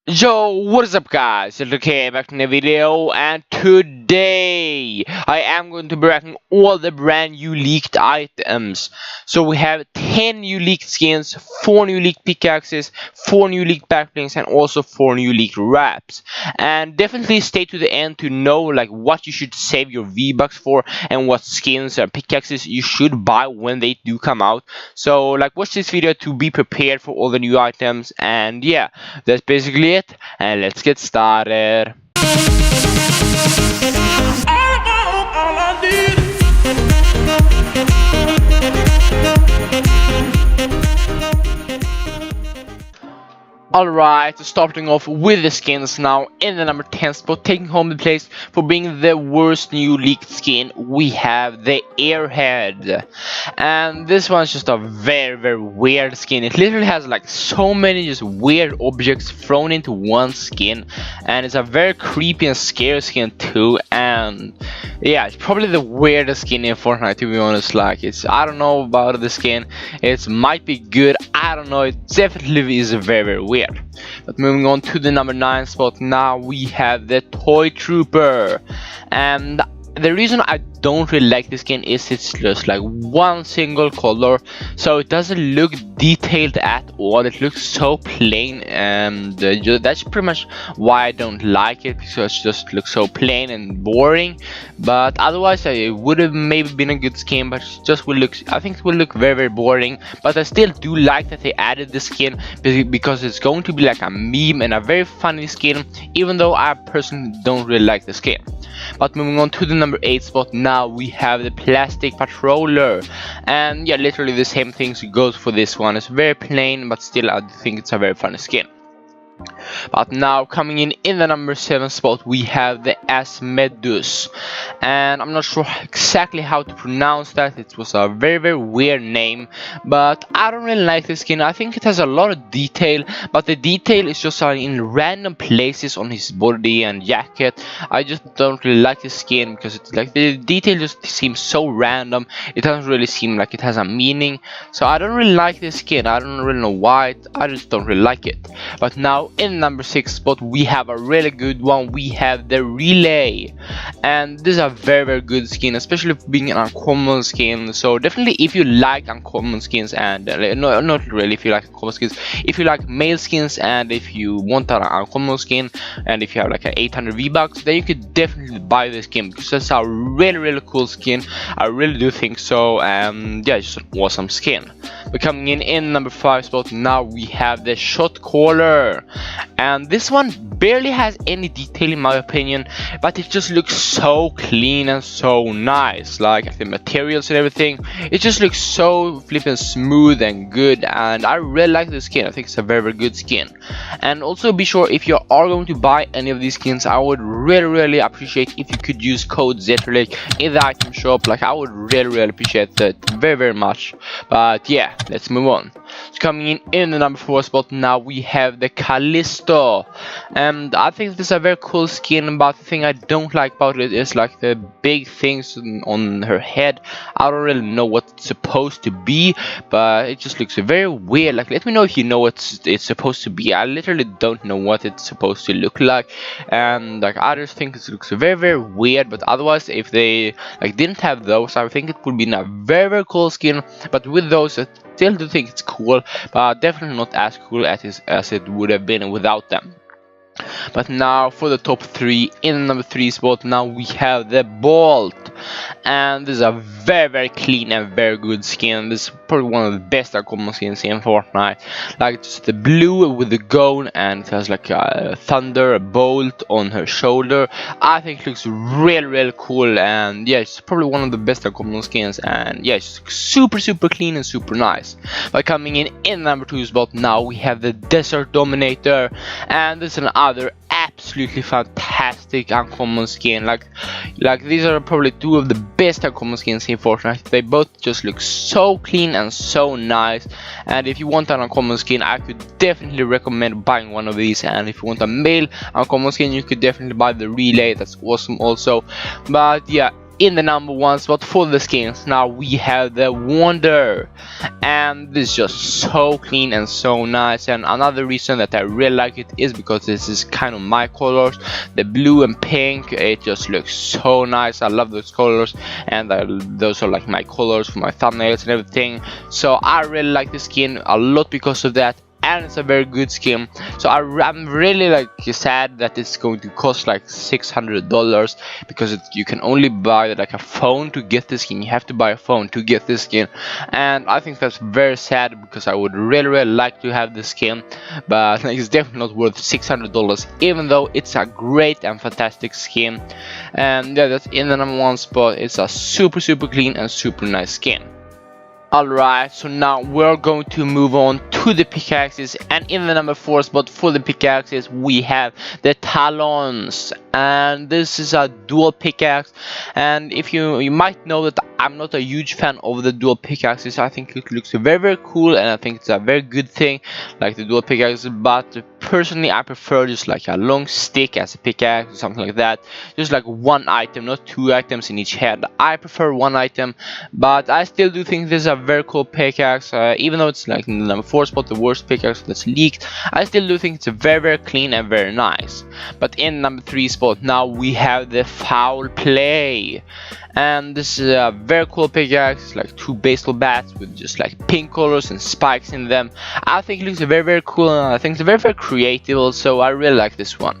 Yo, what is up guys? It's okay, back in the video, and today I am going to be ranking all the brand new leaked items. So we have 10 new leaked skins, 4 new leaked pickaxes, 4 new leaked backblings, and also 4 new leaked wraps. And definitely stay to the end to know like what you should save your V-Bucks for and what skins and pickaxes you should buy when they do come out. So like watch this video to be prepared for all the new items, and yeah, that's basically it, and let's get started. Alright, so starting off with the skins now. In the number 10 spot, taking home the place for being the worst new leaked skin, we have the Airhead. And this one's just a very weird skin. It literally has like so many just weird objects thrown into one skin, and it's a very creepy and scary skin too. And yeah, it's probably the weirdest skin in Fortnite, to be honest. Like, I don't know about the skin. It might be good, I don't know. It definitely is very weird. But moving on to the number 9 spot, now we have the Toy Trooper. And the reason I don't really like this skin is it's just like one single color, so it doesn't look detailed at all. It looks so plain, and that's pretty much why I don't like it, because it just looks so plain and boring. But otherwise it would have maybe been a good skin, but it just will look, I think it will look very boring. But I still do like that they added the skin, because it's going to be like a meme and a very funny skin, even though I personally don't really like the skin. But moving on to the number 8 spot, now we have the Plastic Patroller. And yeah, literally the same things goes for this one. It's very plain, but still I think it's a very funny skin. But now coming in the number 7 spot, we have the Asmedus, and I'm not sure exactly how to pronounce that. It was a very weird name, but I don't really like this skin. I think it has a lot of detail, but the detail is just in random places on his body and jacket. I just don't really like this skin, because it's like the detail just seems so random. It doesn't really seem like it has a meaning, so I don't really like this skin. I don't really know why, I just don't really like it. But now in number 6 spot, we have a really good one. We have the Relay, and this is a very good skin, especially for being an uncommon skin. So definitely if you like uncommon skins, and no, not really if you like uncommon skins, if you like male skins, and if you want an uncommon skin, and if you have like an 800 V-Bucks, then you could definitely buy this skin, because that's a really cool skin. I really do think so. And yeah, it's just an awesome skin. But coming in number 5 spot, now we have the Shot Caller. And this one barely has any detail in my opinion, but it just looks so clean and so nice. Like the materials and everything, it just looks so flippin' smooth and good, and I really like this skin. I think it's a very good skin. And also be sure, if you are going to buy any of these skins, I would really appreciate if you could use code ZetraLake in the item shop. Like, I would really appreciate that very much. But yeah, let's move on. So coming in the number 4 spot, now we have the Callisto. And I think this is a very cool skin, but the thing I don't like about it is like the big things on her head. I don't really know what it's supposed to be, but it just looks very weird. Like, let me know if you know what it's supposed to be. I literally don't know what it's supposed to look like, and like I just think it looks very weird. But otherwise, if they like didn't have those, I think it would be a very cool skin. But with those, I still do think it's cool, but definitely not as cool as it would have been without them. But now for the top 3, in number 3 spot, now we have the Bolt. And this is a very clean and very good skin. This is probably one of the best uncommon skins in Fortnite. Like, just the blue with the gold, and it has like a thunder, a bolt on her shoulder. I think it looks really cool, and yeah, it's probably one of the best uncommon skins. And yeah, it's super clean and super nice. But coming in number 2 spot, now we have the Desert Dominator, and this is another absolutely fantastic uncommon skin. Like these are probably 2 of the best uncommon skins in Fortnite. They both just look so clean and so nice, and if you want an uncommon skin, I could definitely recommend buying one of these. And if you want a male uncommon skin, you could definitely buy the Relay. That's awesome also. But yeah, in the number 1 spot for the skins, now we have the Wonder, and this is just so clean and so nice. And another reason that I really like it is because this is kind of my colors, the blue and pink. It just looks so nice. I love those colors, and those are like my colors for my thumbnails and everything. So I really like the skin a lot because of that, and it's a very good skin. So I'm really like sad that it's going to cost like $600, because you can only buy like a phone to get this skin. You have to buy a phone to get this skin, and I think that's very sad, because I would really like to have this skin, but like, it's definitely not worth $600, even though it's a great and fantastic skin. And yeah, that's in the number 1 spot. It's a super clean and super nice skin. Alright, so now we're going to move on to the pickaxes, and in the number 4 spot for the pickaxes we have the Talons, and this is a dual pickaxe. And if you might know that I'm not a huge fan of the dual pickaxes. I think it looks very cool, and I think it's a very good thing, like the dual pickaxes, but personally I prefer just like a long stick as a pickaxe or something like that, just like one item, not 2 items in each head. I prefer 1 item, but I still do think this is a very cool pickaxe. Even though it's like in the number 4 spot, the worst pickaxe that's leaked, I still do think it's a very clean and very nice. But in number 3 spot now we have the Foul Play, and this is a very cool pickaxe. It's like 2 baseball bats with just like pink colors and spikes in them. I think it looks very cool, and I think it's very creative, so I really like this one.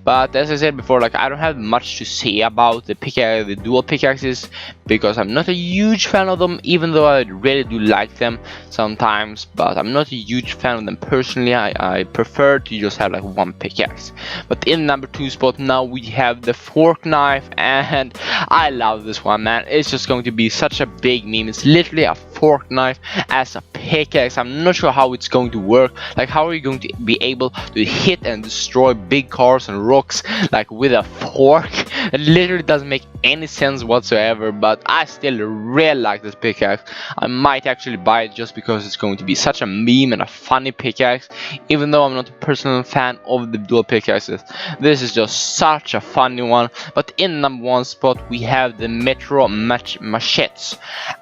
But as I said before, like, I don't have much to say about the dual pickaxes, because I'm not a huge fan of them, even though I really do like them sometimes. But I'm not a huge fan of them personally. I prefer to just have like 1 pickaxe. But in number 2 spot now we have the fork knife, and I love this one, man. It's just going to be such a big meme. It's literally a fork knife as a pickaxe. I'm not sure how it's going to work. Like, how are you going to be able to hit and destroy big cars and rocks like with a fork? It literally doesn't make any sense whatsoever, but I still really like this pickaxe. I might actually buy it just because it's going to be such a meme and a funny pickaxe, even though I'm not a personal fan of the dual pickaxes. This is just such a funny one. But in number 1 spot we have the Metro Machetes,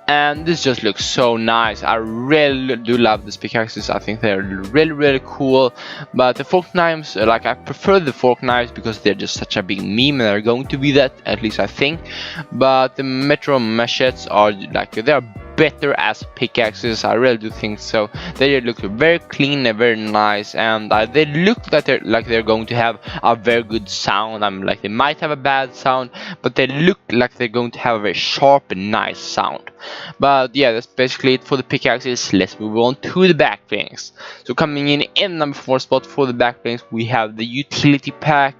and this just looks so nice. I really do love these pickaxes. I think they're really cool. But the fork knives, like, I prefer the fork knives because they're just such a big meme, and they're going to be that, at least I think. But the Metro Machetes are like, they're better as pickaxes. I really do think so. They look very clean and very nice, and they look like they're going to have a very good sound. I'm like, they might have a bad sound, but they look like they're going to have a very sharp and nice sound. But yeah, that's basically it for the pickaxes. Let's move on to the backblings. So coming in number 4 spot for the backblings we have the utility pack,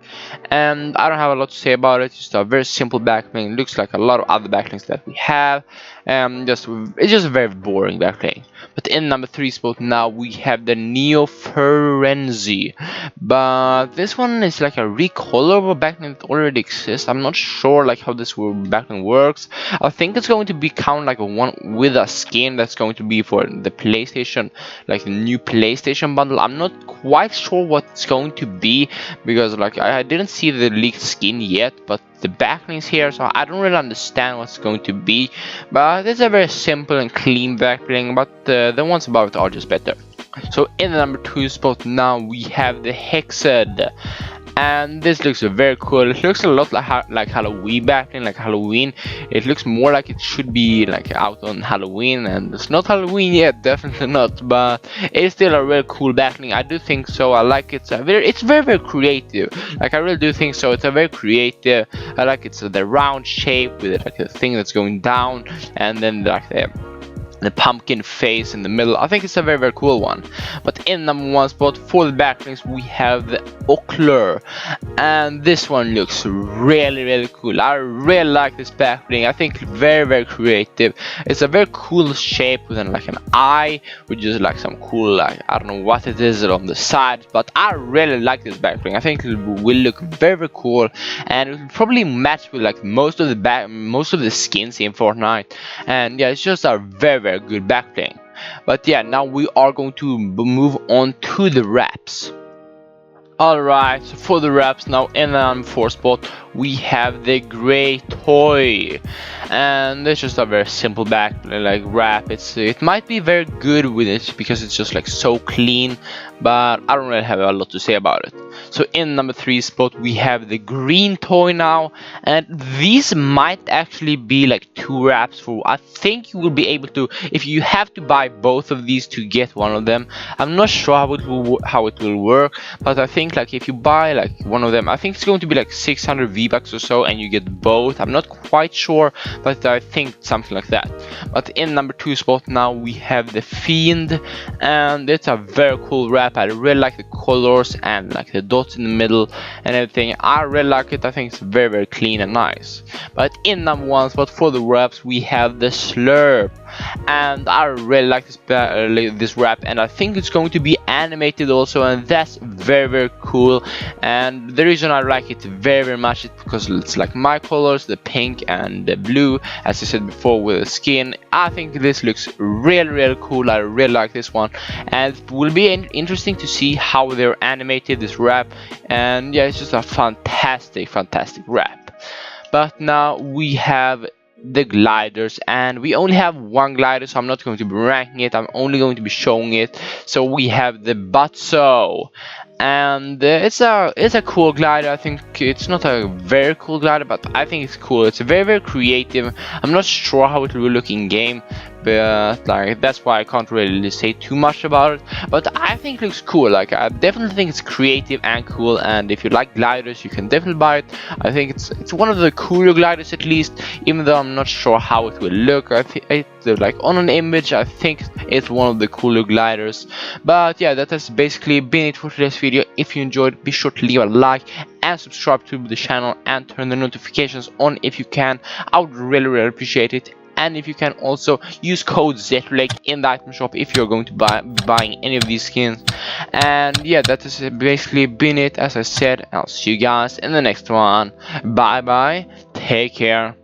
and I don't have a lot to say about it. Just a very simple backbling. It looks like a lot of other backblings that we have. It's just a very boring backbling. But in number 3 spot now we have the Neo Frenzy, but this one is like a recolor of a backbling that already exists. I'm not sure like how this backbling works. I think it's going to be count like a one with a skin that's going to be for the PlayStation, like the new PlayStation bundle. I'm not quite sure what it's going to be, because like I didn't see the leaked skin yet, but the backlinks here, so I don't really understand what's going to be. But it's a very simple and clean backbling, but the ones above it are just better. So in the number 2 spot now we have the Hex Head, and this looks very cool. It looks a lot like Halloween backbling, like Halloween. It looks more like it should be like out on Halloween, and it's not Halloween yet, definitely not, but it's still a really cool backbling. I do think so. I like it. It's very creative. Like, I really do think so. It's a very creative. I like it's the round shape with like the thing that's going down, and then like the pumpkin face in the middle. I think it's a very cool one. But in number 1 spot for the backlinks we have the Ockler, and this one looks really cool. I really like this backbling. I think very creative. It's a very cool shape with like an eye, with just like some cool, like, I don't know what it is on the side, but I really like this backbling. I think it will look very cool, and it will probably match with like most of the skins in Fortnite. And yeah, it's just a very good backbling. But yeah, now we are going to move on to the wraps. Alright, so for the wraps now in the number 4 spot we have the Grey Toy, and it's just a very simple back like wrap. It might be very good with it because it's just like so clean, but I don't really have a lot to say about it. So in number 3 spot we have the Green Toy now, and these might actually be like 2 wraps. For I think you will be able to, if you have to buy both of these to get one of them. I'm not sure how it will work, but I think like if you buy like one of them, I think it's going to be like 600 V-Bucks or so, and you get both. I'm not quite sure, but I think something like that. But in number 2 spot now we have the Fiend, and it's a very cool wrap. I really like the colors and like the dots in the middle and everything. I really like it. I think it's very clean and nice. But in number 1 spot for the wraps we have the Slurp, and I really like this wrap, and I think it's going to be animated also, and that's very cool. And the reason I like it very much is because it's like my colors, the pink and the blue, as I said before, with the skin. I think this looks really cool. I really like this one, and it will be interesting to see how they're animated this wrap. And yeah, it's just a fantastic wrap. But now we have the gliders, and we only have one glider, so I'm not going to be ranking it. I'm only going to be showing it. So we have the Butso, and it's a cool glider. I think it's not a very cool glider, but I think it's cool. It's very creative. I'm not sure how it will look in game, but like that's why I can't really say too much about it. But I think it looks cool. Like I definitely think it's creative and cool, and if you like gliders you can definitely buy it. I think it's one of the cooler gliders, at least, even though I'm not sure how it will look. I think like on an image I think it's one of the cooler gliders. But yeah, that has basically been it for today's video. If you enjoyed, be sure to leave a like and subscribe to the channel and turn the notifications on if you can. I would really appreciate it. And if you can, also use code ZetraLake in the item shop if you're going to be buying any of these skins. And yeah, that has basically been it, as I said. I'll see you guys in the next one. Bye, take care.